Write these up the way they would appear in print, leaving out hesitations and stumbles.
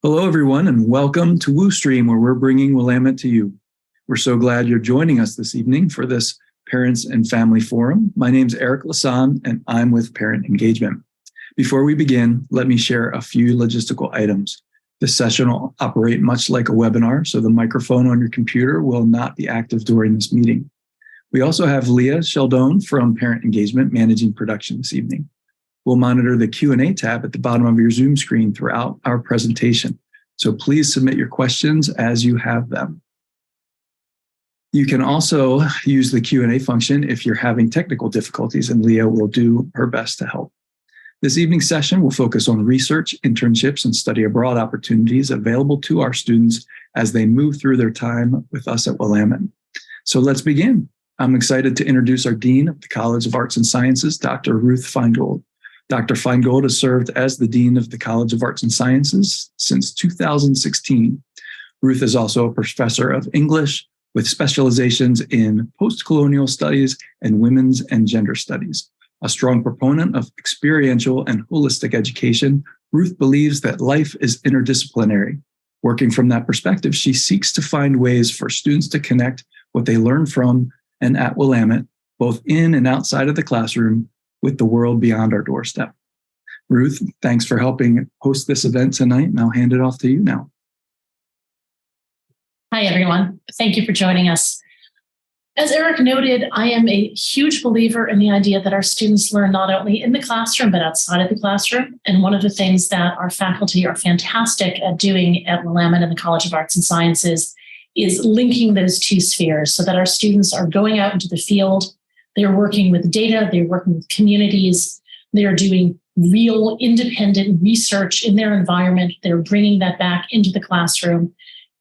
Hello, everyone, and welcome to WooStream, where we're bringing Willamette to you. We're so glad you're joining us this evening for this Parents and Family Forum. My name's Eric Lasan, and I'm with Parent Engagement. Before we begin, let me share a few logistical items. This session will operate much like a webinar, so the microphone on your computer will not be active during this meeting. We also have Leah Sheldon from Parent Engagement managing production this evening. We'll monitor the Q&A tab at the bottom of your Zoom screen throughout our presentation. So please submit your questions as you have them. You can also use the Q&A function if you're having technical difficulties, and Leah will do her best to help. This evening's session will focus on research, internships, and study abroad opportunities available to our students as they move through their time with us at Willamette. So let's begin. I'm excited to introduce our Dean of the College of Arts and Sciences, Dr. Ruth Feingold. Dr. Feingold has served as the Dean of the College of Arts and Sciences since 2016. Ruth is also a professor of English with specializations in post-colonial studies and women's and gender studies. A strong proponent of experiential and holistic education, Ruth believes that life is interdisciplinary. Working from that perspective, she seeks to find ways for students to connect what they learn from and at Willamette, both in and outside of the classroom, with the world beyond our doorstep. Ruth, thanks for helping host this event tonight, and I'll hand it off to you now. Hi, everyone. Thank you for joining us. As Eric noted, I am a huge believer in the idea that our students learn not only in the classroom, but outside of the classroom. And one of the things that our faculty are fantastic at doing at Willamette and the College of Arts and Sciences is linking those two spheres so that our students are going out into the field. They're working with data, they're working with communities, they're doing real independent research in their environment, they're bringing that back into the classroom,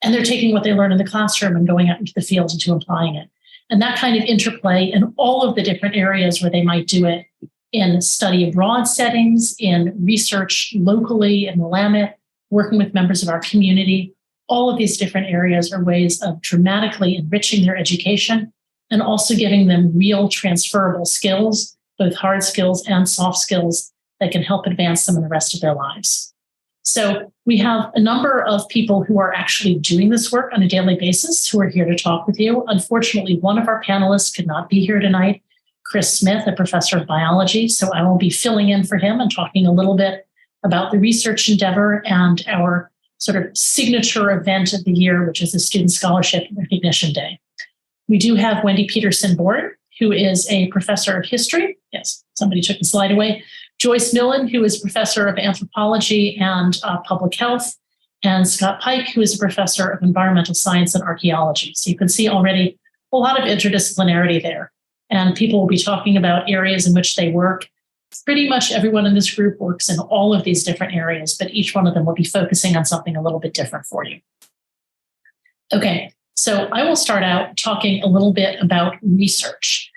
and they're taking what they learn in the classroom and going out into the field into applying it. And that kind of interplay in all of the different areas where they might do it in study abroad settings, in research locally in Willamette, working with members of our community, all of these different areas are ways of dramatically enriching their education and also giving them real transferable skills, both hard skills and soft skills that can help advance them in the rest of their lives. So we have a number of people who are actually doing this work on a daily basis who are here to talk with you. Unfortunately, one of our panelists could not be here tonight, Chris Smith, a professor of biology. So I will be filling in for him and talking a little bit about the research endeavor and our sort of signature event of the year, which is the Student Scholarship and Recognition Day. We do have Wendy Petersen Board, who is a professor of history. Yes, somebody took the slide away. Joyce Millen, who is professor of anthropology and public health, and Scott Pike, who is a professor of environmental science and archaeology. So you can see already a lot of interdisciplinarity there. And people will be talking about areas in which they work. Pretty much everyone in this group works in all of these different areas, but each one of them will be focusing on something a little bit different for you. Okay. So I will start out talking a little bit about research.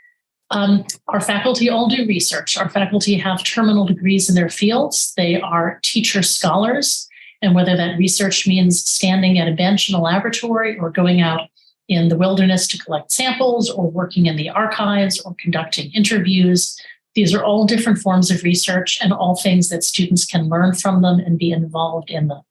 Our faculty all do research. Our faculty have terminal degrees in their fields. They are teacher scholars. And whether that research means standing at a bench in a laboratory or going out in the wilderness to collect samples or working in the archives or conducting interviews, these are all different forms of research and all things that students can learn from them and be involved in them.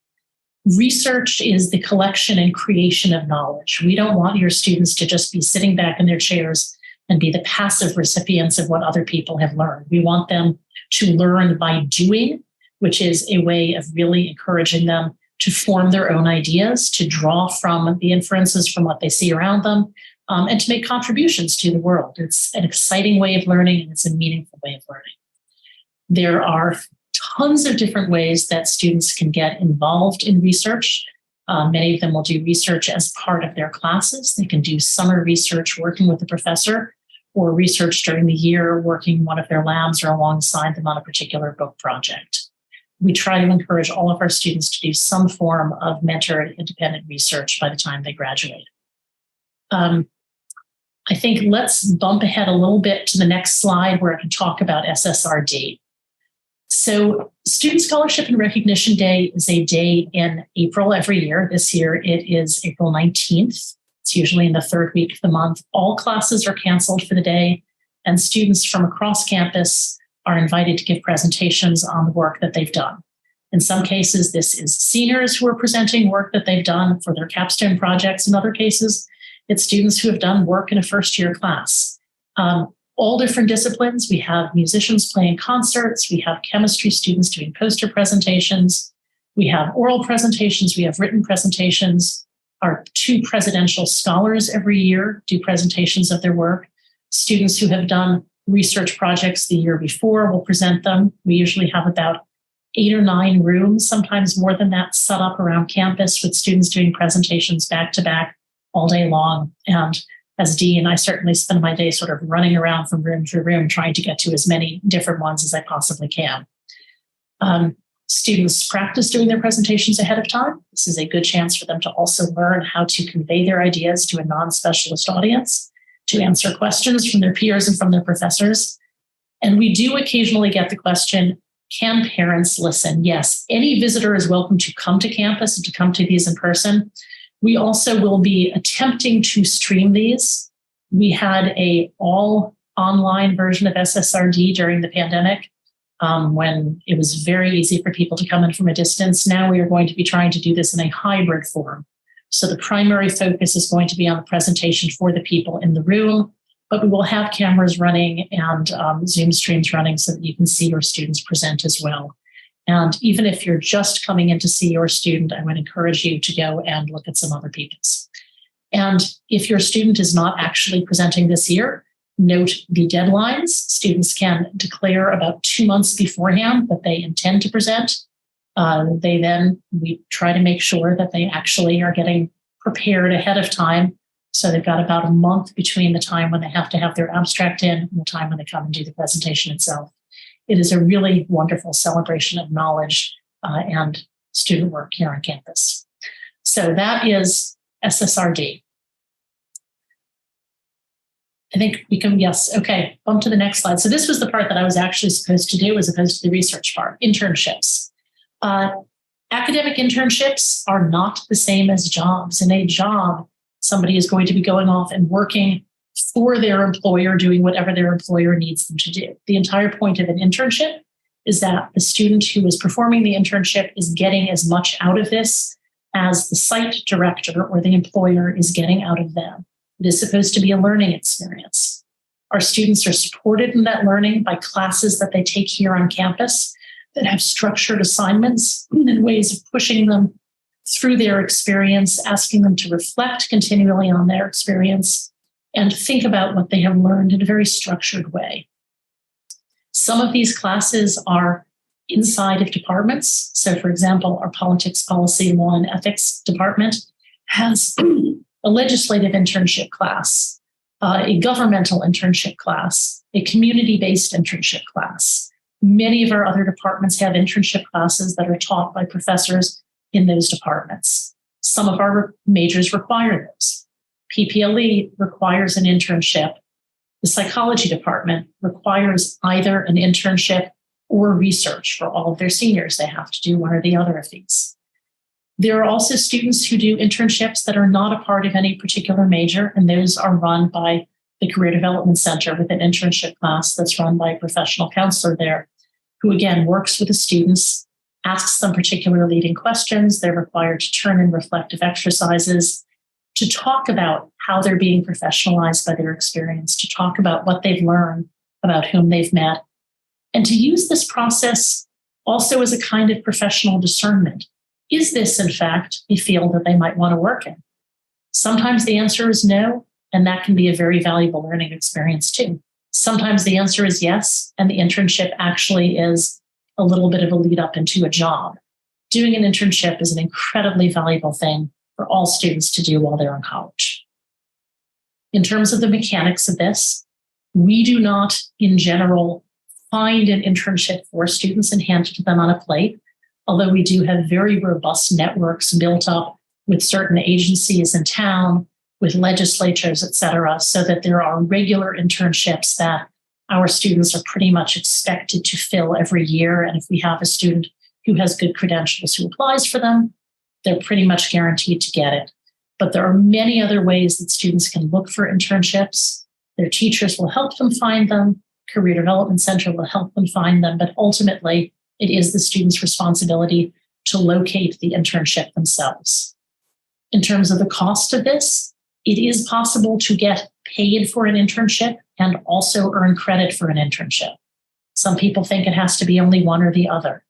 Research is the collection and creation of knowledge. We don't want your students to just be sitting back in their chairs and be the passive recipients of what other people have learned. We want them to learn by doing, which is a way of really encouraging them to form their own ideas, to draw from the inferences from what they see around them, and to make contributions to the world. It's an exciting way of learning, and it's a meaningful way of learning. There are tons of different ways that students can get involved in research. Many of them will do research as part of their classes. They can do summer research working with a professor or research during the year working in one of their labs or alongside them on a particular book project. We try to encourage all of our students to do some form of mentored independent research by the time they graduate. I think let's bump ahead a little bit to the next slide where I can talk about SSRD. So Student Scholarship and Recognition Day is a day in April every year. This year it is April 19th. It's usually in the third week of the month. All classes are canceled for the day, and students from across campus are invited to give presentations on the work that they've done. In some cases, this is seniors who are presenting work that they've done for their capstone projects. In other cases, it's students who have done work in a first-year class. All different disciplines. We have musicians playing concerts. We have chemistry students doing poster presentations. We have oral presentations. We have written presentations. Our 2 presidential scholars every year do presentations of their work. Students who have done research projects the year before will present them. We usually have about 8 or 9 rooms, sometimes more than that, set up around campus with students doing presentations back to back all day long. And as dean, I certainly spend my day sort of running around from room to room, trying to get to as many different ones as I possibly can. Students practice doing their presentations ahead of time. This is a good chance for them to also learn how to convey their ideas to a non-specialist audience, to answer questions from their peers and from their professors. And we do occasionally get the question, can parents listen? Yes, any visitor is welcome to come to campus and to come to these in person. We also will be attempting to stream these. We had an all online version of SSRD during the pandemic when it was very easy for people to come in from a distance. Now we are going to be trying to do this in a hybrid form. So the primary focus is going to be on the presentation for the people in the room, but we will have cameras running and Zoom streams running so that you can see your students present as well. And even if you're just coming in to see your student, I would encourage you to go and look at some other people's. And if your student is not actually presenting this year, note the deadlines. Students can declare about 2 months beforehand that they intend to present. We try to make sure that they actually are getting prepared ahead of time. So they've got about a month between the time when they have to have their abstract in and the time when they come and do the presentation itself. It is a really wonderful celebration of knowledge and student work here on campus. So that is SSRD. I think we can, yes, okay, bump to the next slide. So this was the part that I was actually supposed to do as opposed to the research part, internships. Academic internships are not the same as jobs. In a job, somebody is going to be going off and working for their employer, doing whatever their employer needs them to do. The entire point of an internship is that the student who is performing the internship is getting as much out of this as the site director or the employer is getting out of them. It is supposed to be a learning experience. Our students are supported in that learning by classes that they take here on campus that have structured assignments and ways of pushing them through their experience, asking them to reflect continually on their experience and think about what they have learned in a very structured way. Some of these classes are inside of departments. So, for example, our politics, policy, law, and ethics department has a legislative internship class, a governmental internship class, a community-based internship class. Many of our other departments have internship classes that are taught by professors in those departments. Some of our majors require those. PPLE requires an internship. The psychology department requires either an internship or research for all of their seniors. They have to do one or the other of these. There are also students who do internships that are not a part of any particular major, and those are run by the Career Development Center with an internship class that's run by a professional counselor there, who again works with the students, asks them particular leading questions. They're required to turn in reflective exercises, to talk about how they're being professionalized by their experience, to talk about what they've learned, about whom they've met, and to use this process also as a kind of professional discernment. Is this, in fact, a field that they might want to work in? Sometimes the answer is no, and that can be a very valuable learning experience too. Sometimes the answer is yes, and the internship actually is a little bit of a lead up into a job. Doing an internship is an incredibly valuable thing for all students to do while they're in college. In terms of the mechanics of this, we do not, in general, find an internship for students and hand it to them on a plate, although we do have very robust networks built up with certain agencies in town, with legislatures, et cetera, so that there are regular internships that our students are pretty much expected to fill every year. And if we have a student who has good credentials who applies for them, they're pretty much guaranteed to get it. But there are many other ways that students can look for internships. Their teachers will help them find them. Career Development Center will help them find them. But ultimately, it is the student's responsibility to locate the internship themselves. In terms of the cost of this, it is possible to get paid for an internship and also earn credit for an internship. Some people think it has to be only one or the other.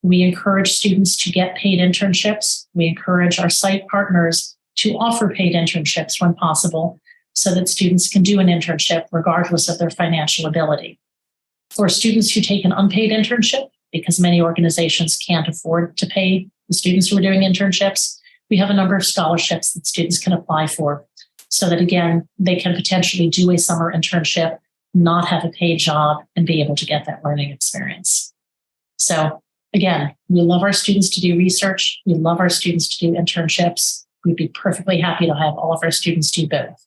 We encourage students to get paid internships. We encourage our site partners to offer paid internships when possible so that students can do an internship regardless of their financial ability. For students who take an unpaid internship, because many organizations can't afford to pay the students who are doing internships, we have a number of scholarships that students can apply for so that, again, they can potentially do a summer internship, not have a paid job, and be able to get that learning experience. So again, we love our students to do research. We love our students to do internships. We'd be perfectly happy to have all of our students do both.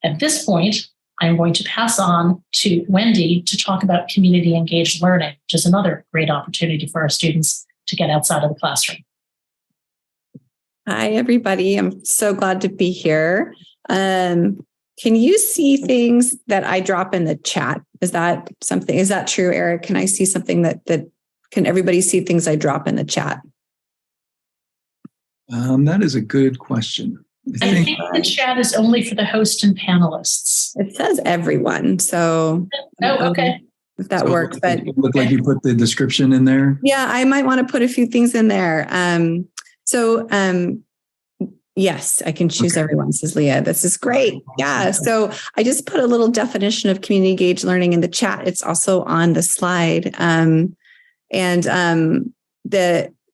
At this point, I'm going to pass on to Wendy to talk about community engaged learning, which is another great opportunity for our students to get outside of the classroom. Hi, everybody. I'm so glad to be here. Can you see things that I drop in the chat? Is that true, Eric? Can I see something can everybody see things I drop in the chat? That is a good question. I think the chat is only for the host and panelists. It says everyone, so okay. If that works. But it looked like you put the description in there. Yeah, I might want to put a few things in there. Yes, I can choose everyone, says Leah. This is great. Yeah. So I just put a little definition of community engaged learning in the chat. It's also on the slide.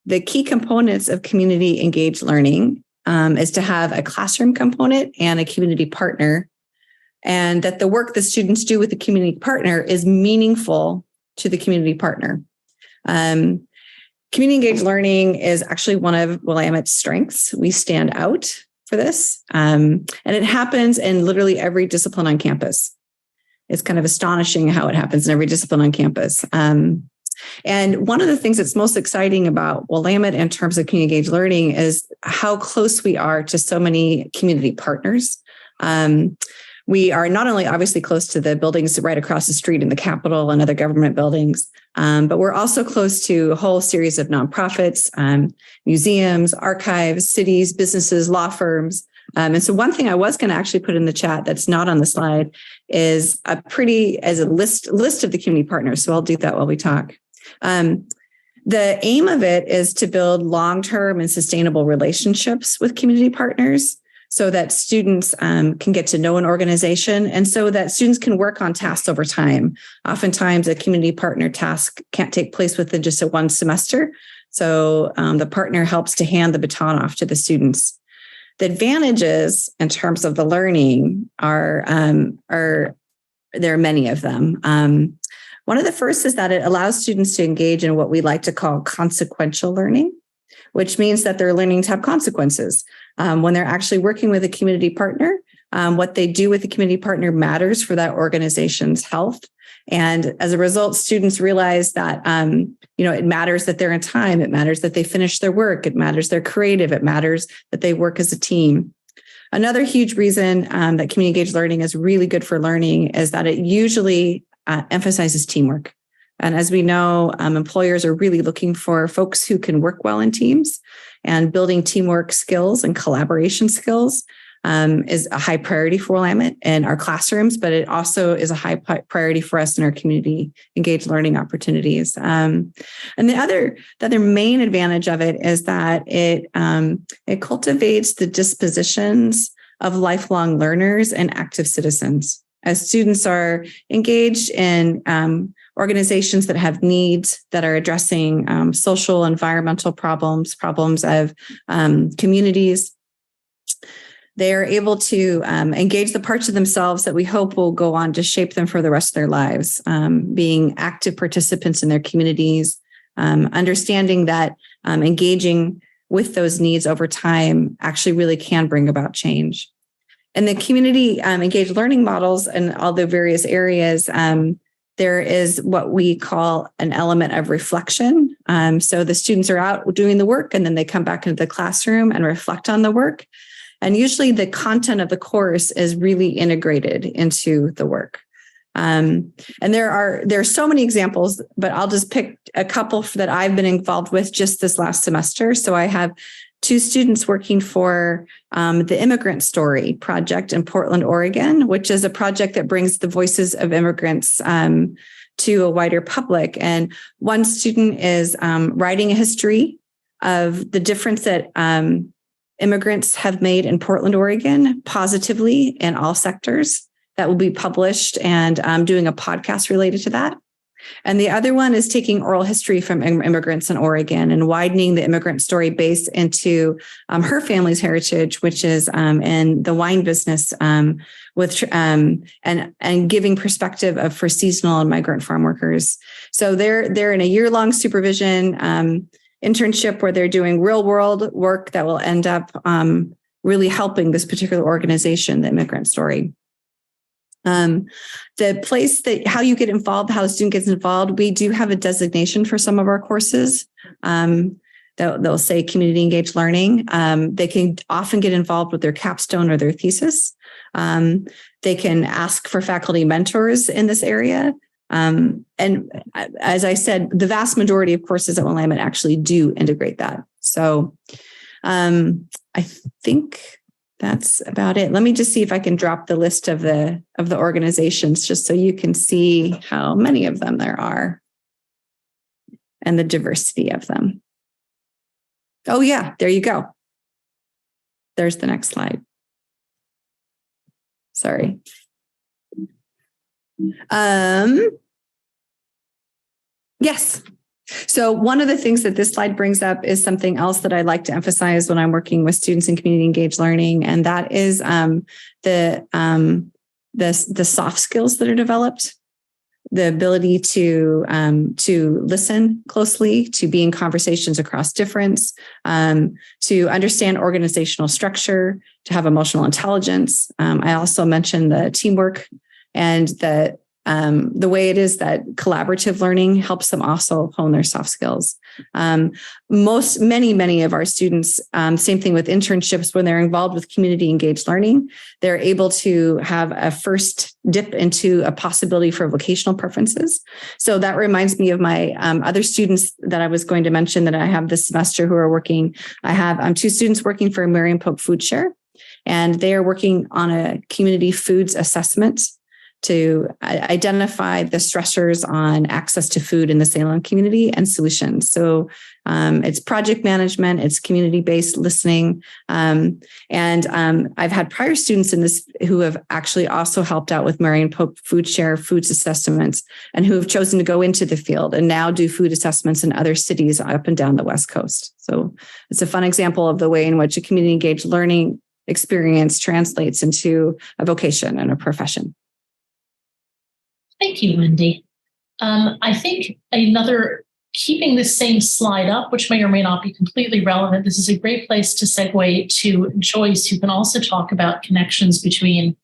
The key components of community engaged learning is to have a classroom component and a community partner, and that the work that students do with the community partner is meaningful to the community partner. Community engaged learning is actually one of Willamette's strengths. We stand out for this. And it happens in literally every discipline on campus. It's kind of astonishing how it happens in every discipline on campus. And one of the things that's most exciting about Willamette in terms of community engaged learning is how close we are to so many community partners. We are not only obviously close to the buildings right across the street in the Capitol and other government buildings, but we're also close to a whole series of nonprofits, museums, archives, cities, businesses, law firms. And so one thing I was going to actually put in the chat that's not on the slide is a list of the community partners. So I'll do that while we talk. The aim of it is to build long-term and sustainable relationships with community partners, so that students can get to know an organization and so that students can work on tasks over time. Oftentimes, a community partner task can't take place within just one semester. So the partner helps to hand the baton off to the students. The advantages in terms of the learning are there are many of them. One of the first is that it allows students to engage in what we like to call consequential learning, which means that they're learning to have consequences. When they're actually working with a community partner, what they do with the community partner matters for that organization's health. And as a result, students realize that, it matters that they're in time. It matters that they finish their work. It matters they're creative. It matters that they work as a team. Another huge reason that community engaged learning is really good for learning is that it usually emphasizes teamwork. And as we know, employers are really looking for folks who can work well in teams, and building teamwork skills and collaboration skills is a high priority for Willamette in our classrooms, but it also is a high priority for us in our community engaged learning opportunities. And the other main advantage of it is that it cultivates the dispositions of lifelong learners and active citizens. As students are engaged in organizations that have needs that are addressing social, environmental problems of communities, they are able to engage the parts of themselves that we hope will go on to shape them for the rest of their lives, being active participants in their communities, understanding that engaging with those needs over time actually really can bring about change. And the community engaged learning models and all the various areas, there is what we call an element of reflection. So the students are out doing the work, and then they come back into the classroom and reflect on the work. And usually the content of the course is really integrated into the work. And there are so many examples, but I'll just pick a couple that I've been involved with just this last semester. So I have 2 students working for the Immigrant Story project in Portland, Oregon, which is a project that brings the voices of immigrants to a wider public. And one student is writing a history of the difference that immigrants have made in Portland, Oregon, positively in all sectors. That will be published, and doing a podcast related to that. And the other one is taking oral history from immigrants in Oregon and widening the immigrant story base into her family's heritage, which is in the wine business, with and giving perspective for seasonal and migrant farm workers. So they're in a year-long supervision internship where they're doing real-world work that will end up really helping this particular organization, the Immigrant Story. The place that how you get involved, how the student gets involved, we do have a designation for some of our courses. They'll say community engaged learning. They can often get involved with their capstone or their thesis. They can ask for faculty mentors in this area. And as I said, the vast majority of courses at Willamette actually do integrate that. So I think that's about it. Let me just see if I can drop the list of the organizations just so you can see how many of them there are and the diversity of them. Oh yeah, there you go. There's the next slide. Sorry. Yes. So one of the things that this slide brings up is something else that I like to emphasize when I'm working with students in community engaged learning, and that is the soft skills that are developed, the ability to listen closely, to be in conversations across difference, to understand organizational structure, to have emotional intelligence. I also mentioned the teamwork and the way it is that collaborative learning helps them also hone their soft skills. Many of our students, same thing with internships, when they're involved with community engaged learning, they're able to have a first dip into a possibility for vocational preferences. So that reminds me of my other students that I was going to mention that I have this semester who are working. I have 2 students working for Marion Pope Food Share, and they are working on a community foods assessment to identify the stressors on access to food in the Salem community and solutions. So it's project management, it's community-based listening. And I've had prior students in this who have actually also helped out with Marion Pope Food Share foods assessments and who have chosen to go into the field and now do food assessments in other cities up and down the West Coast. So it's a fun example of the way in which a community engaged learning experience translates into a vocation and a profession. Thank you, Wendy. I think keeping this same slide up, which may or may not be completely relevant, this is a great place to segue to Joyce, who can also talk about connections between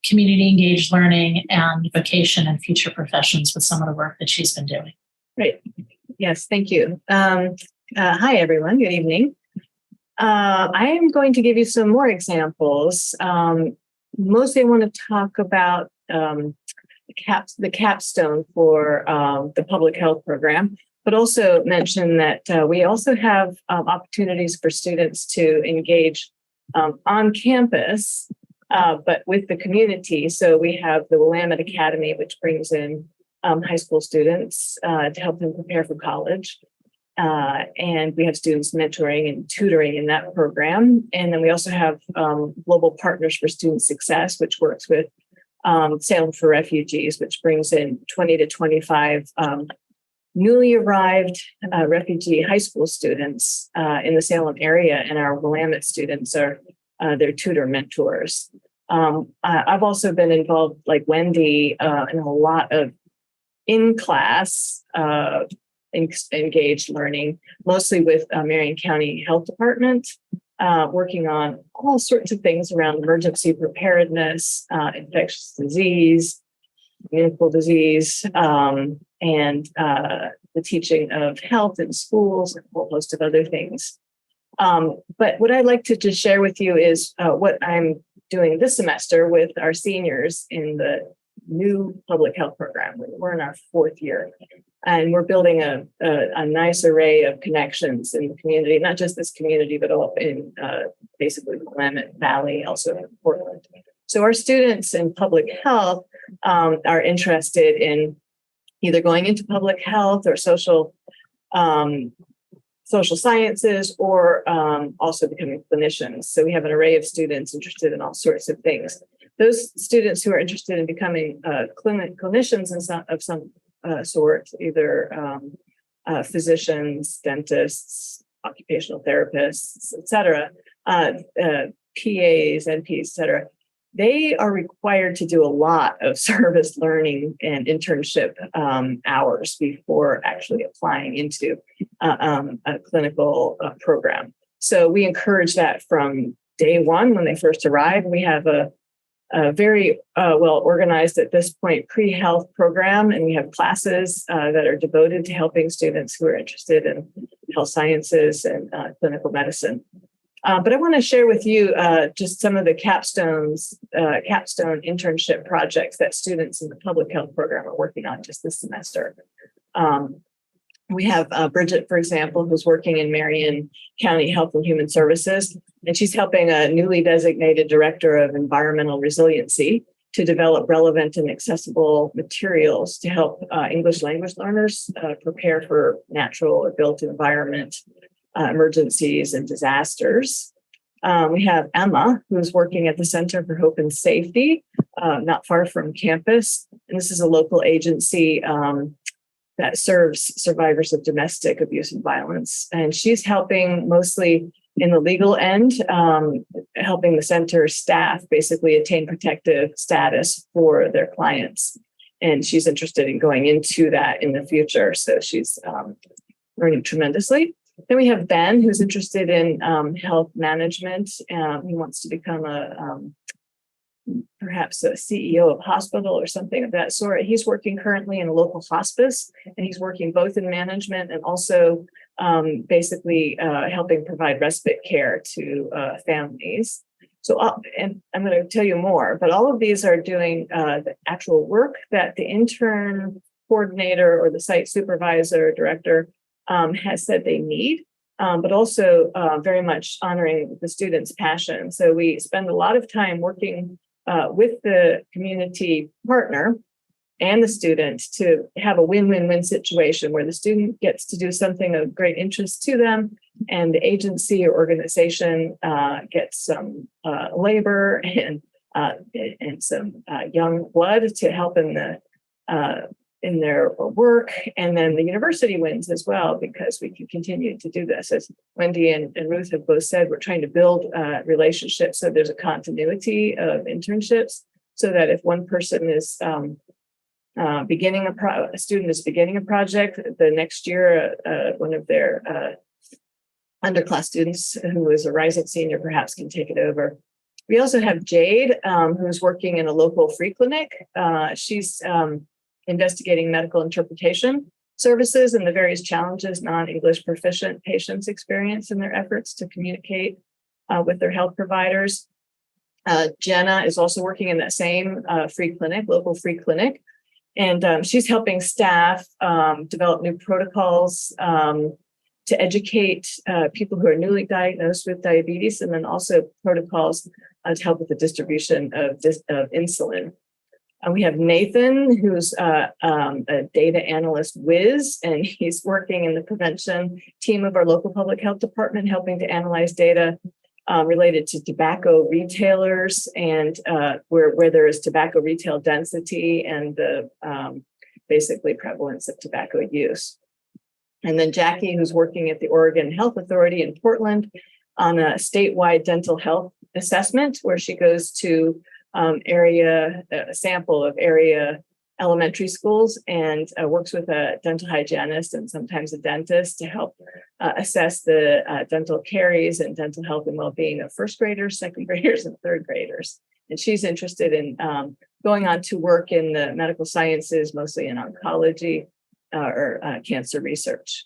community engaged learning and vocation and future professions with some of the work that she's been doing. Great. Yes, thank you. Hi, everyone. Good evening. I am going to give you some more examples. Mostly I want to talk about the capstone for the public health program, but also mention that we also have opportunities for students to engage on campus, but with the community. So we have the Willamette Academy, which brings in high school students to help them prepare for college. And we have students mentoring and tutoring in that program. And then we also have Global Partners for Student Success, which works with Salem for Refugees, which brings in 20 to 25 newly arrived refugee high school students in the Salem area, and our Willamette students are their tutor mentors. I've also been involved, like Wendy, in a lot of in-class engaged learning, mostly with Marion County Health Department, working on all sorts of things around emergency preparedness, infectious disease, communicable disease, and the teaching of health in schools, and a whole host of other things. But what I'd like to just share with you is what I'm doing this semester with our seniors in the new public health program. We're in our 4th year, and we're building a nice array of connections in the community, not just this community, but all in basically the Willamette Valley, also in Portland. So our students in public health are interested in either going into public health or social sciences, or also becoming clinicians. So we have an array of students interested in all sorts of things. Those students who are interested in becoming clinicians of some sort, either physicians, dentists, occupational therapists, et cetera, PAs, NPs, et cetera, they are required to do a lot of service learning and internship hours before actually applying into a clinical program. So we encourage that from day one when they first arrive. We have a very well organized at this point pre-health program, and we have classes that are devoted to helping students who are interested in health sciences and clinical medicine. But I want to share with you just some of the capstone internship projects that students in the public health program are working on just this semester. We have Bridget, for example, who's working in Marion County Health and Human Services, and she's helping a newly designated director of environmental resiliency to develop relevant and accessible materials to help English language learners prepare for natural or built environment emergencies and disasters. We have Emma, who's working at the Center for Hope and Safety, not far from campus. And this is a local agency that serves survivors of domestic abuse and violence. And she's helping mostly in the legal end, helping the center staff basically attain protective status for their clients. And she's interested in going into that in the future. So she's learning tremendously. Then we have Ben, who's interested in health management. He wants to become perhaps a CEO of a hospital or something of that sort. He's working currently in a local hospice, and he's working both in management and also basically helping provide respite care to families. So, and I'm going to tell you more, but all of these are doing the actual work that the intern coordinator or the site supervisor, director has said they need, but also very much honoring the students' passion. So we spend a lot of time working with the community partner and the student to have a win-win-win situation where the student gets to do something of great interest to them, and the agency or organization gets some labor and some young blood to help in their work. And then the university wins as well, because we can continue to do this. As Wendy and Ruth have both said, we're trying to build relationships so there's a continuity of internships, so that if one person is a student is beginning a project, the next year one of their underclass students who is a rising senior perhaps can take it over. We also have Jade, who's working in a local free clinic. She's investigating medical interpretation services and the various challenges non-English proficient patients experience in their efforts to communicate with their health providers. Jenna is also working in that same local free clinic, and she's helping staff develop new protocols to educate people who are newly diagnosed with diabetes, and then also protocols to help with the distribution of insulin. We have Nathan, who's a data analyst whiz, and he's working in the prevention team of our local public health department, helping to analyze data related to tobacco retailers and where there is tobacco retail density and the basically prevalence of tobacco use. And then Jackie, who's working at the Oregon Health Authority in Portland on a statewide dental health assessment, where she goes to a sample of area elementary schools and works with a dental hygienist and sometimes a dentist to help assess the dental caries and dental health and well-being of first graders, second graders, and third graders. And she's interested in going on to work in the medical sciences, mostly in oncology or cancer research.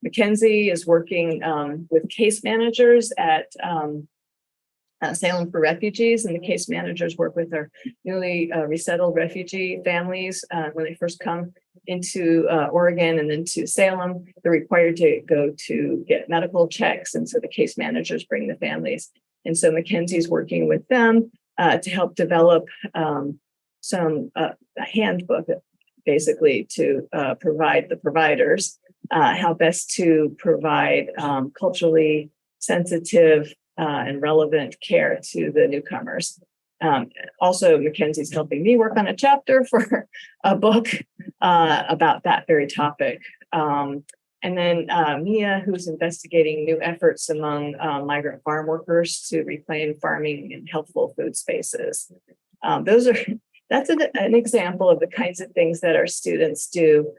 Mackenzie is working with case managers at Salem for Refugees, and the case managers work with our newly resettled refugee families when they first come into Oregon and then to Salem. They're required to go to get medical checks, and so the case managers bring the families. And so Mackenzie's working with them to help develop a handbook, basically, to provide the providers how best to provide culturally sensitive and relevant care to the newcomers. Also, Mackenzie's helping me work on a chapter for a book about that very topic. And then Mia, who's investigating new efforts among migrant farm workers to reclaim farming in healthful food spaces. That's an example of the kinds of things that our students do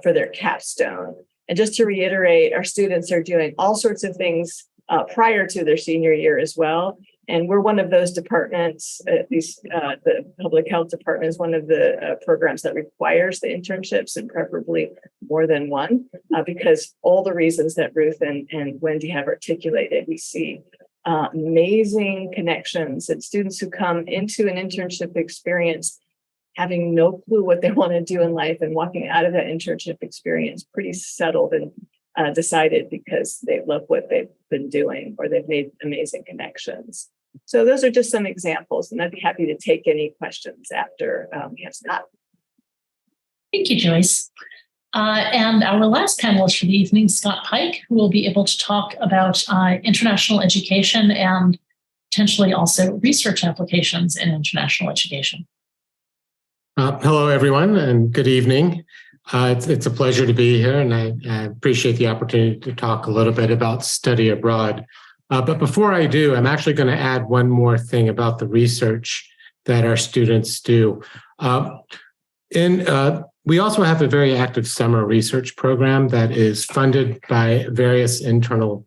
for their capstone. And just to reiterate, our students are doing all sorts of things prior to their senior year as well. And we're one of those departments, at least the public health department is one of the programs that requires the internships, and preferably more than one, because all the reasons that Ruth and Wendy have articulated. We see amazing connections and students who come into an internship experience having no clue what they want to do in life and walking out of that internship experience pretty settled and decided because they love what they've been doing or they've made amazing connections. So those are just some examples, and I'd be happy to take any questions after we have Scott. Thank you, Joyce. And our last panelist for the evening, Scott Pike, who will be able to talk about international education and potentially also research applications in international education. Hello, everyone, and good evening. It's a pleasure to be here, and I appreciate the opportunity to talk a little bit about study abroad. But before I do, I'm actually going to add one more thing about the research that our students do. We also have a very active summer research program that is funded by various internal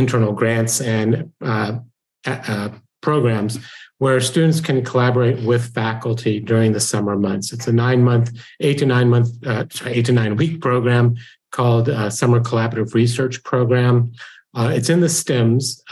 grants and programs where students can collaborate with faculty during the summer months. It's a 8 to 9 week program called Summer Collaborative Research Program. It's in the STEMs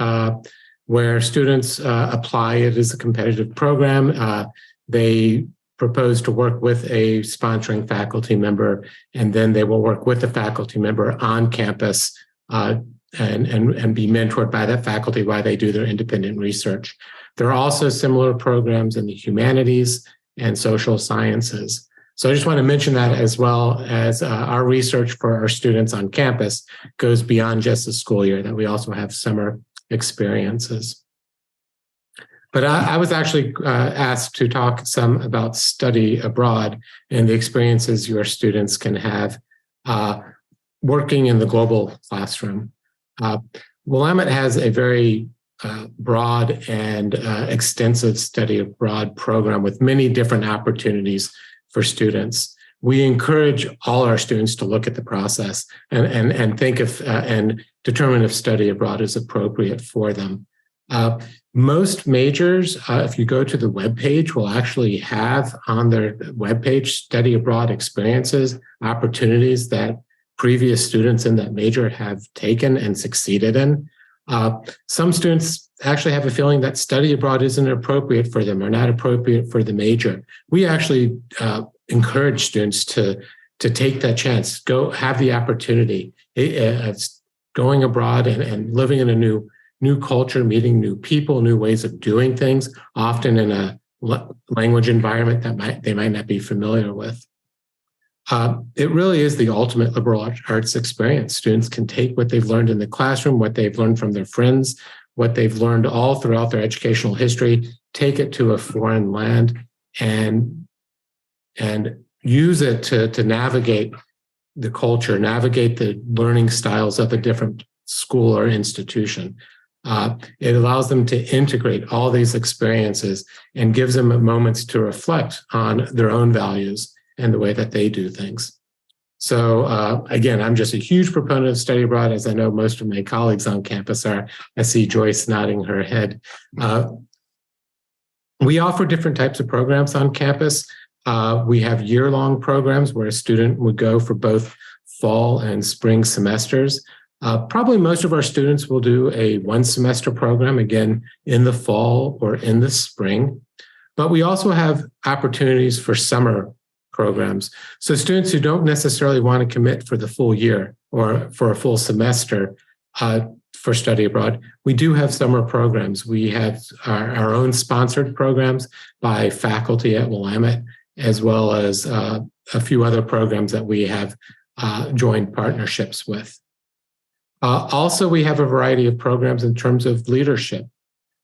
where students apply. It is a competitive program. They propose to work with a sponsoring faculty member, and then they will work with the faculty member on campus and be mentored by that faculty while they do their independent research. There are also similar programs in the humanities and social sciences. So I just want to mention that, as well as our research for our students on campus goes beyond just the school year, that we also have summer experiences. But I was actually asked to talk some about study abroad and the experiences your students can have working in the global classroom. Willamette has a very broad and extensive study abroad program with many different opportunities for students. We encourage all our students to look at the process and think of and determine if study abroad is appropriate for them. Most majors, if you go to the webpage, will actually have on their webpage study abroad experiences, opportunities that previous students in that major have taken and succeeded in. Some students actually have a feeling that study abroad isn't appropriate for them or not appropriate for the major. We actually encourage students to take that chance, go have the opportunity. Going abroad and living in a new culture, meeting new people, new ways of doing things, often in a language environment that they might not be familiar with. It really is the ultimate liberal arts experience. Students can take what they've learned in the classroom, what they've learned from their friends, what they've learned all throughout their educational history, take it to a foreign land and use it to navigate the culture, navigate the learning styles of a different school or institution. It allows them to integrate all these experiences and gives them moments to reflect on their own values and the way that they do things. So again, I'm just a huge proponent of study abroad, as I know most of my colleagues on campus are. I see Joyce nodding her head. We offer different types of programs on campus. We have year-long programs where a student would go for both fall and spring semesters. Probably most of our students will do a one-semester program, again, in the fall or in the spring. But we also have opportunities for summer programs. So students who don't necessarily want to commit for the full year or for a full semester for study abroad, we do have summer programs. We have our own sponsored programs by faculty at Willamette, as well as a few other programs that we have joined partnerships with. Also, we have a variety of programs in terms of leadership.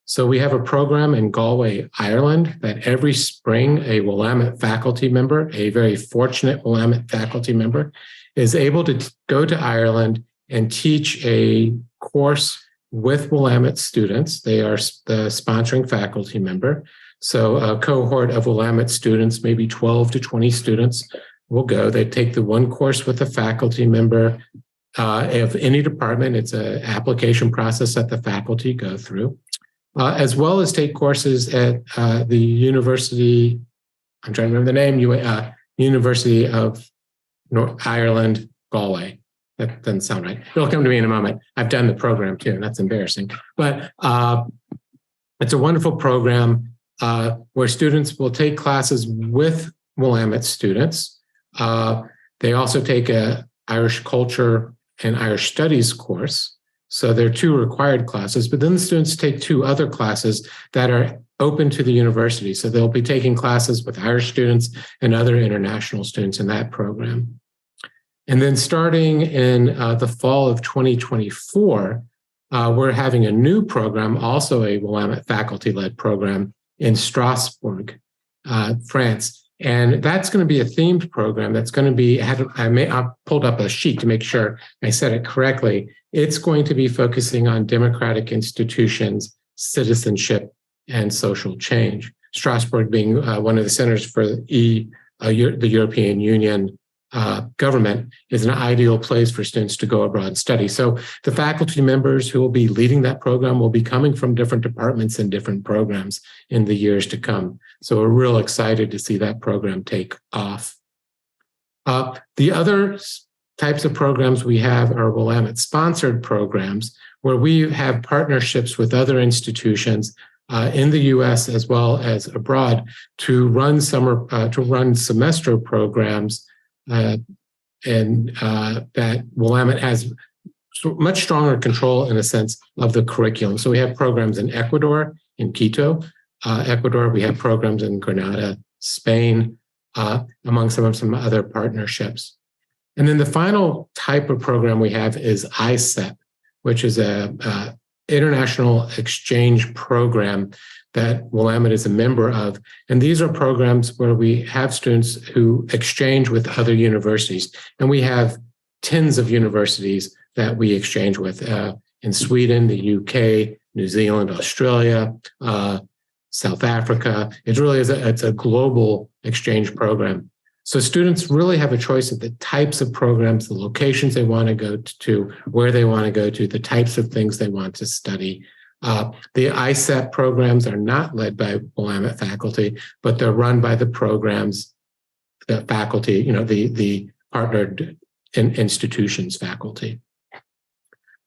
So we have a program in Galway, Ireland, that every spring a Willamette faculty member, a very fortunate Willamette faculty member, is able to go to Ireland and teach a course with Willamette students. They are the sponsoring faculty member. So a cohort of Willamette students, maybe 12 to 20 students, will go. They take the one course with a faculty member of any department. It's an application process that the faculty go through, as well as take courses at the University, I'm trying to remember the name, University of North Ireland, Galway. That doesn't sound right. It'll come to me in a moment. I've done the program too, and that's embarrassing. But it's a wonderful program where students will take classes with Willamette students. They also take a Irish culture and Irish studies course. So there are two required classes, but then the students take two other classes that are open to the university. So they'll be taking classes with Irish students and other international students in that program. And then starting in the fall of 2024, we're having a new program, also a Willamette faculty-led program in Strasbourg, France. And that's going to be a themed program that's going to be, I pulled up a sheet to make sure I said it correctly. It's going to be focusing on democratic institutions, citizenship, and social change. Strasbourg being one of the centers for the European Union government is an ideal place for students to go abroad and study. So the faculty members who will be leading that program will be coming from different departments and different programs in the years to come. So we're real excited to see that program take off. The other types of programs we have are Willamette sponsored programs where we have partnerships with other institutions in the U.S. as well as abroad to run semester programs. And that Willamette has much stronger control in a sense of the curriculum. So we have programs in Ecuador, in Quito, Ecuador. We have programs in Granada, Spain, among some other partnerships. And then the final type of program we have is ICEP, which is a international exchange program that Willamette is a member of. And these are programs where we have students who exchange with other universities. And we have tens of universities that we exchange with in Sweden, the UK, New Zealand, Australia, South Africa. It really is it's a global exchange program. So students really have a choice of the types of programs, the locations they want to go to, where they want to go to, the types of things they want to study. The ICEP programs are not led by Willamette faculty, but they're run by the programs, the faculty, the partnered institutions faculty.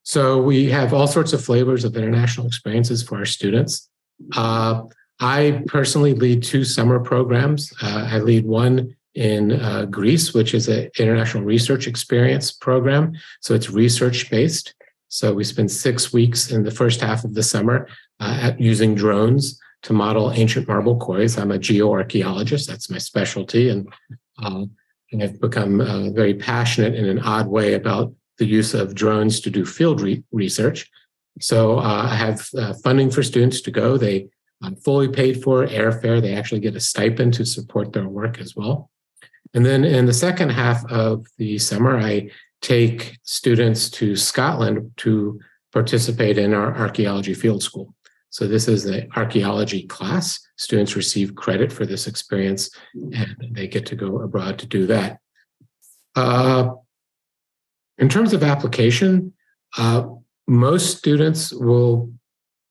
So we have all sorts of flavors of international experiences for our students. I personally lead two summer programs. I lead one in Greece, which is an international research experience program. So it's research-based. So we spend 6 weeks in the first half of the summer using drones to model ancient marble quarries. I'm a geoarchaeologist. That's my specialty. And I've become very passionate in an odd way about the use of drones to do field research. So I have funding for students to go. They fully paid for airfare. They actually get a stipend to support their work as well. And then in the second half of the summer, I take students to Scotland to participate in our archaeology field school. So this is the archaeology class. Students receive credit for this experience, and they get to go abroad to do that. In terms of application, most students will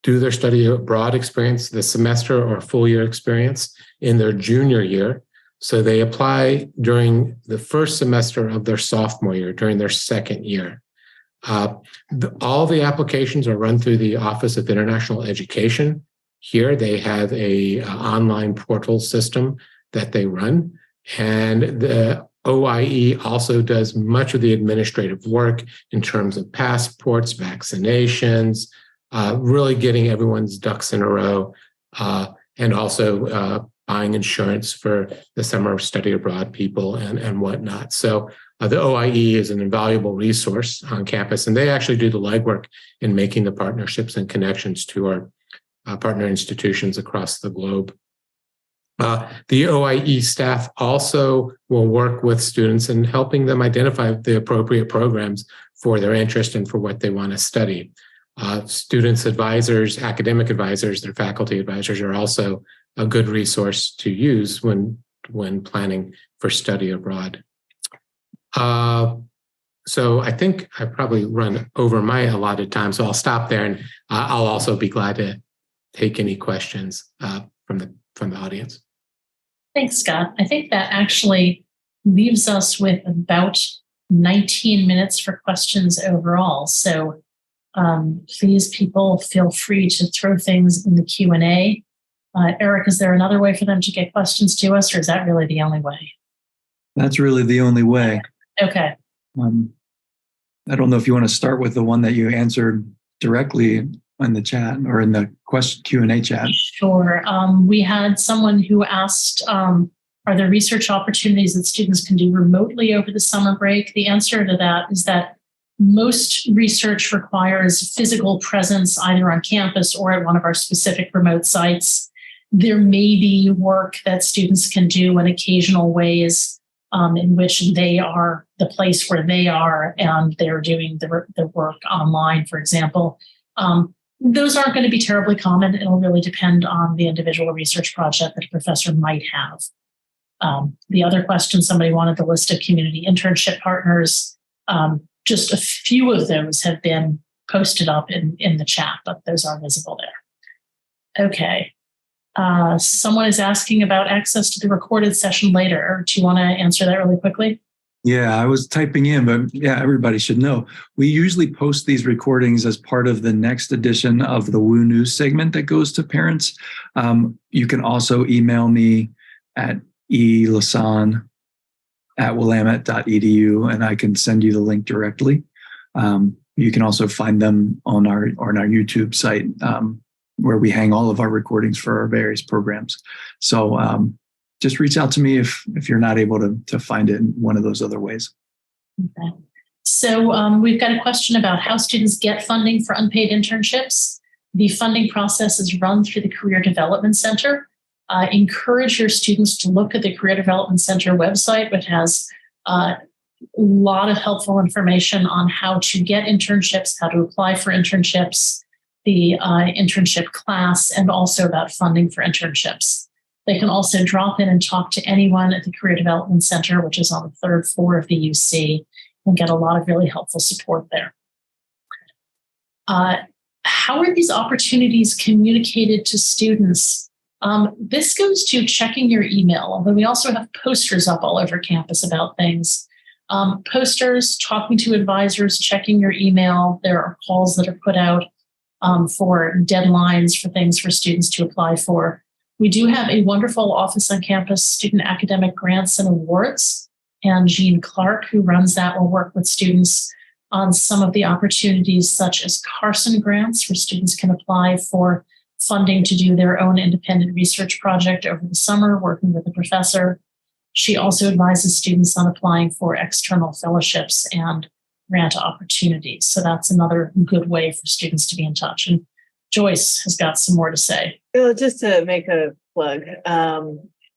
do their study abroad experience, the semester or full year experience in their junior year. So they apply during the first semester of their sophomore year, during their second year. All the applications are run through the Office of International Education. Here they have a online portal system that they run, and the OIE also does much of the administrative work in terms of passports, vaccinations, really getting everyone's ducks in a row, and also buying insurance for the summer study abroad people and whatnot. So the OIE is an invaluable resource on campus, and they actually do the legwork in making the partnerships and connections to our partner institutions across the globe. The OIE staff also will work with students in helping them identify the appropriate programs for their interest and for what they want to study. Students' advisors, academic advisors, their faculty advisors are also a good resource to use when planning for study abroad. So I think I probably run over my allotted time, so I'll stop there, and I'll also be glad to take any questions from the audience. Thanks, Scott. I think that actually leaves us with about 19 minutes for questions overall. So please, people, feel free to throw things in the Q&A. Eric, is there another way for them to get questions to us, or is that really the only way? That's really the only way. Okay. I don't know if you want to start with the one that you answered directly in the chat or in the Q&A chat. Sure. We had someone who asked, are there research opportunities that students can do remotely over the summer break? The answer to that is that most research requires physical presence either on campus or at one of our specific remote sites. There may be work that students can do in occasional ways in which they are the place where they are and they're doing the work online, for example. Those aren't going to be terribly common. It'll really depend on the individual research project that a professor might have. The other question, somebody wanted the list of community internship partners. Just a few of those have been posted up in the chat, but those are visible there. Okay. Someone is asking about access to the recorded session later. Do you want to answer that really quickly? Yeah, I was typing in, but yeah, everybody should know. We usually post these recordings as part of the next edition of the Woo News segment that goes to parents. You can also email me at elasan@willamette.edu, and I can send you the link directly. You can also find them on our YouTube site, where we hang all of our recordings for our various programs. So just reach out to me if you're not able to find it in one of those other ways. Okay. So we've got a question about how students get funding for unpaid internships. The funding process is run through the Career Development Center. Encourage your students to look at the Career Development Center website, which has a lot of helpful information on how to get internships, how to apply for internships, the internship class, and also about funding for internships. They can also drop in and talk to anyone at the Career Development Center, which is on the third floor of the UC, and get a lot of really helpful support there. How are these opportunities communicated to students? This goes to checking your email, although we also have posters up all over campus about things. Posters, talking to advisors, checking your email. There are calls that are put out for deadlines for things for students to apply for. We do have a wonderful office on campus, Student Academic Grants and Awards, and Jean Clark, who runs that, will work with students on some of the opportunities such as Carson grants, where students can apply for funding to do their own independent research project over the summer, working with a professor. She also advises students on applying for external fellowships and grant opportunities. So that's another good way for students to be in touch. And Joyce has got some more to say. Well, just to make a plug,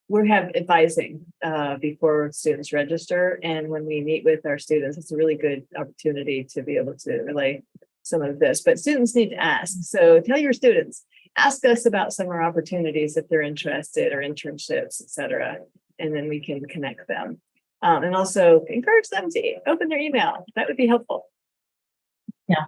we have advising before students register. And when we meet with our students, it's a really good opportunity to be able to relay some of this. But students need to ask. So tell your students, ask us about summer opportunities if they're interested, or internships, et cetera. And then we can connect them. And also encourage them to open their email. That would be helpful. Yeah.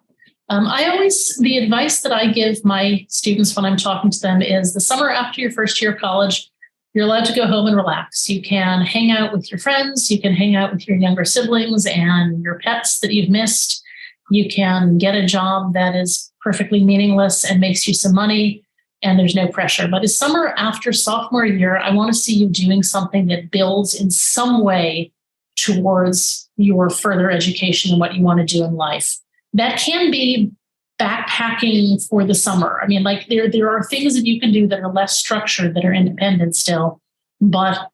The advice that I give my students when I'm talking to them is the summer after your first year of college, you're allowed to go home and relax. You can hang out with your friends. You can hang out with your younger siblings and your pets that you've missed. You can get a job that is perfectly meaningless and makes you some money, and there's no pressure. But the summer after sophomore year, I want to see you doing something that builds in some way towards your further education and what you want to do in life. That can be backpacking for the summer. I mean, like there are things that you can do that are less structured, that are independent still, but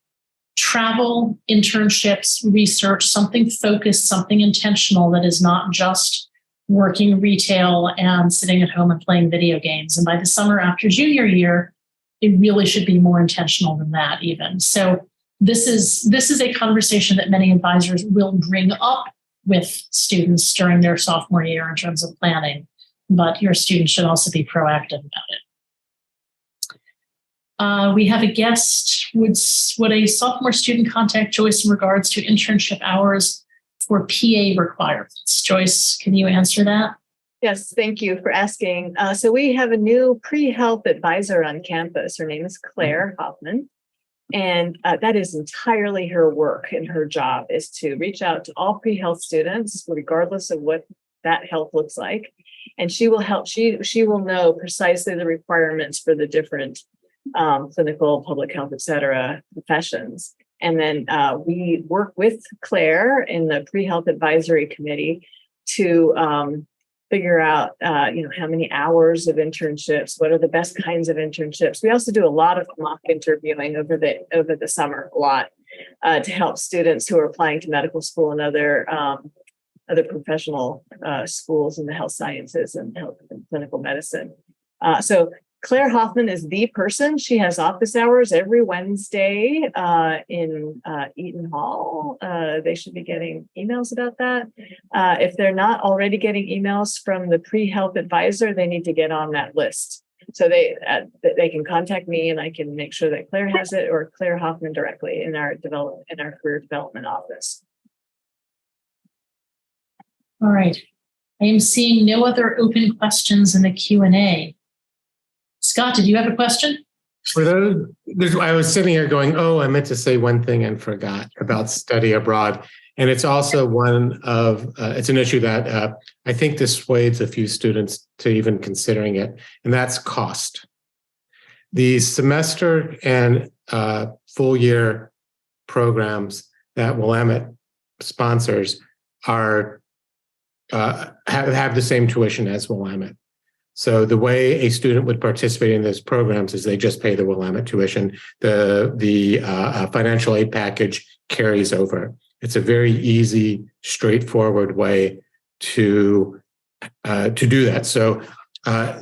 travel, internships, research, something focused, something intentional that is not just working retail and sitting at home and playing video games. And by the summer after junior year, it really should be more intentional than that even. So this is a conversation that many advisors will bring up with students during their sophomore year in terms of planning, but your students should also be proactive about it. We have a guest. Would a sophomore student contact Joyce in regards to internship hours for PA requirements? Joyce, can you answer that? Yes, thank you for asking. So we have a new pre-health advisor on campus. Her name is Claire Hoffman. And that is entirely her work, and her job is to reach out to all pre-health students, regardless of what that health looks like. And she will help, she will know precisely the requirements for the different clinical, public health, et cetera, professions. And then we work with Claire in the pre-health advisory committee to figure out, how many hours of internships, what are the best kinds of internships. We also do a lot of mock interviewing over the summer, a lot, to help students who are applying to medical school and other professional schools in the health sciences and health and clinical medicine. So Claire Hoffman is the person. She has office hours every Wednesday in Eaton Hall. They should be getting emails about that. If they're not already getting emails from the pre-health advisor, they need to get on that list. So they can contact me, and I can make sure that Claire has it, or Claire Hoffman directly in our career development office. All right. I am seeing no other open questions in the Q&A. Scott, did you have a question? For those, I was sitting here going, I meant to say one thing and forgot about study abroad. And it's also one of, it's an issue that I think dissuades a few students to even considering it, and that's cost. The semester and full year programs that Willamette sponsors are have the same tuition as Willamette. So the way a student would participate in those programs is they just pay the Willamette tuition. The financial aid package carries over. It's a very easy, straightforward way to do that. So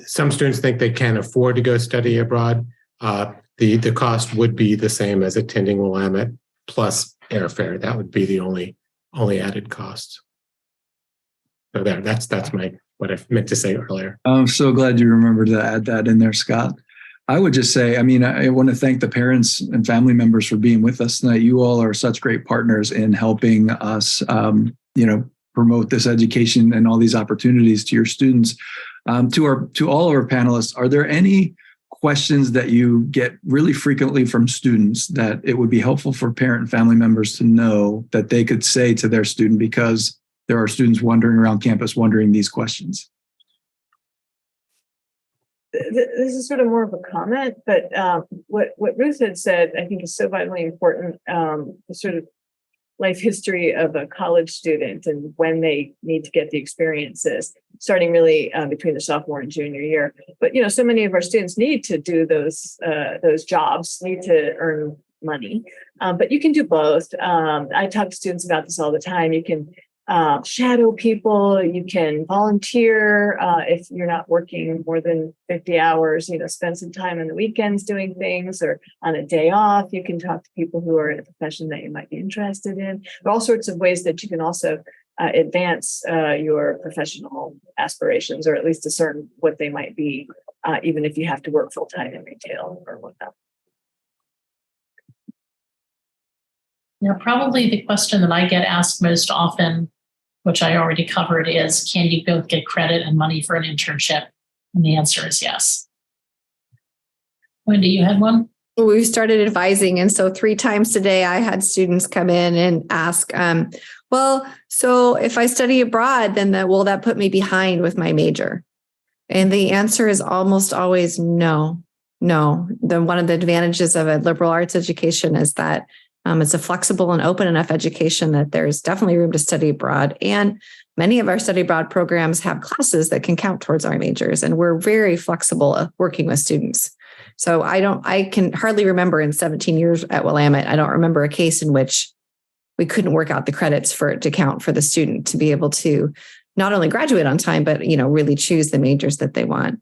some students think they can't afford to go study abroad. The cost would be the same as attending Willamette plus airfare. That would be the only added cost. So that's what I meant to say earlier. I'm so glad you remembered to add that in there, Scott. I would just say, I want to thank the parents and family members for being with us tonight. You all are such great partners in helping us, promote this education and all these opportunities to your students. To all of our panelists, are there any questions that you get really frequently from students that it would be helpful for parent and family members to know that they could say to their student, because there are students wandering around campus wondering these questions? This is sort of more of a comment, but what Ruth had said, I think, is so vitally important. The sort of life history of a college student and when they need to get the experiences, starting really between the sophomore and junior year. But so many of our students need to do those jobs, need to earn money. But you can do both. I talk to students about this all the time. You can shadow people, you can volunteer if you're not working more than 50 hours, spend some time on the weekends doing things, or on a day off, you can talk to people who are in a profession that you might be interested in. There are all sorts of ways that you can also advance your professional aspirations, or at least discern what they might be, even if you have to work full-time in retail or whatnot. Now, probably the question that I get asked most often, which I already covered, is, can you both get credit and money for an internship? And the answer is yes. Wendy, you had one? We've started advising. And so 3 times today, I had students come in and ask, Well, so if I study abroad, then will that put me behind with my major? And the answer is almost always no. No. One of the advantages of a liberal arts education is that it's a flexible and open enough education that there's definitely room to study abroad. And many of our study abroad programs have classes that can count towards our majors. And we're very flexible working with students. So I can hardly remember in 17 years at Willamette, I don't remember a case in which we couldn't work out the credits for it to count for the student to be able to not only graduate on time, but, really choose the majors that they want.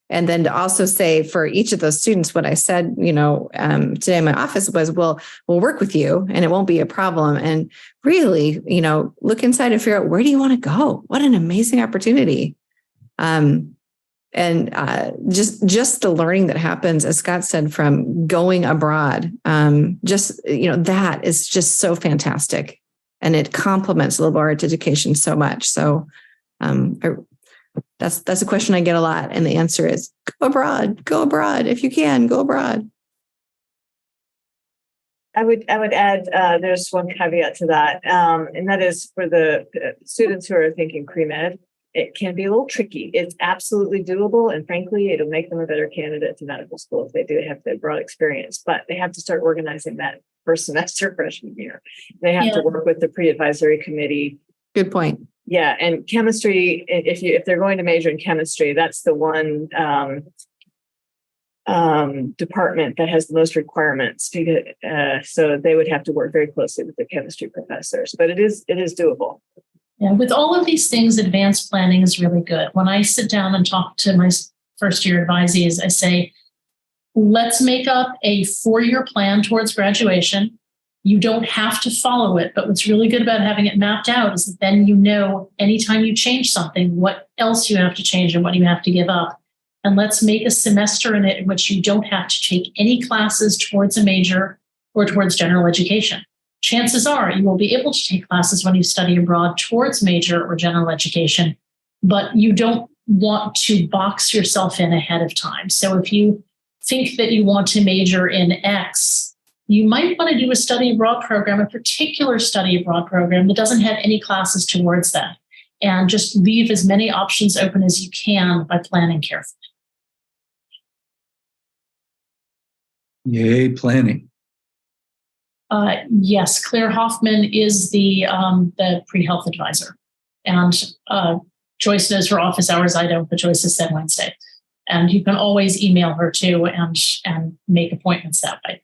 And then to also say for each of those students, what I said, today in my office was, we'll work with you and it won't be a problem. And really, look inside and figure out, where do you want to go? What an amazing opportunity. Just the learning that happens, as Scott said, from going abroad, that is just so fantastic. And it complements liberal arts education so much. So that's a question I get a lot. And the answer is go abroad. If you can, go abroad. I would add, there's one caveat to that. And that is for the students who are thinking pre-med, it can be a little tricky. It's absolutely doable. And frankly, it'll make them a better candidate to medical school if they do have the broad experience, but they have to start organizing that first semester freshman year. They have to work with the pre-advisory committee. Good point. Yeah. And chemistry, if they're going to major in chemistry, that's the one department that has the most requirements. So they would have to work very closely with the chemistry professors, but it is doable. Yeah, with all of these things, advanced planning is really good. When I sit down and talk to my first year advisees, I say, let's make up a 4-year plan towards graduation. You don't have to follow it, but what's really good about having it mapped out is that then anytime you change something, what else you have to change and what you have to give up. And let's make a semester in it in which you don't have to take any classes towards a major or towards general education. Chances are you will be able to take classes when you study abroad towards major or general education, but you don't want to box yourself in ahead of time. So if you think that you want to major in X, you might want to do a study abroad program, a particular study abroad program that doesn't have any classes towards that, and just leave as many options open as you can by planning carefully. Yay, planning. Yes, Claire Hoffman is the pre-health advisor, and Joyce knows her office hours. I don't, but Joyce has said Wednesday, and you can always email her too and make appointments that way.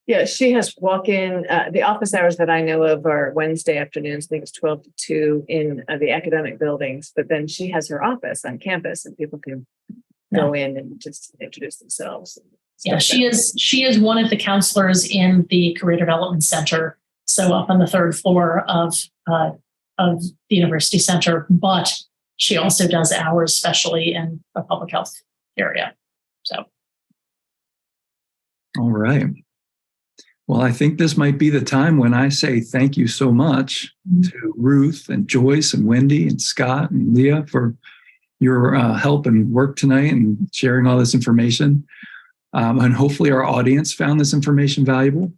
Yeah, she has walk-in. The office hours that I know of are Wednesday afternoons. I think it's 12 to 2 in the academic buildings. But then she has her office on campus, and people can go in and just introduce themselves. Yeah, she is one of the counselors in the Career Development Center, so up on the 3rd floor of the University Center. But she also does hours, especially in the public health area. So, all right. Well, I think this might be the time when I say thank you so much to Ruth and Joyce and Wendy and Scott and Leah for your help and work tonight and sharing all this information. And hopefully our audience found this information valuable.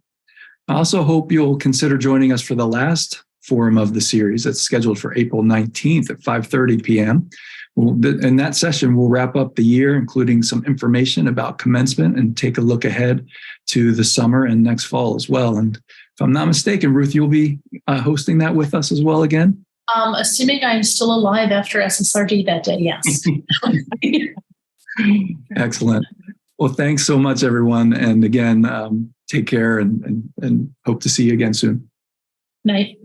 I also hope you'll consider joining us for the last forum of the series that's scheduled for April 19th at 5:30 p.m. In that session, we'll wrap up the year, including some information about commencement and take a look ahead to the summer and next fall as well. And if I'm not mistaken, Ruth, you'll be hosting that with us as well again? Assuming I'm still alive after SSRD that day, yes. Excellent. Well, thanks so much, everyone. And again, take care and hope to see you again soon. Night.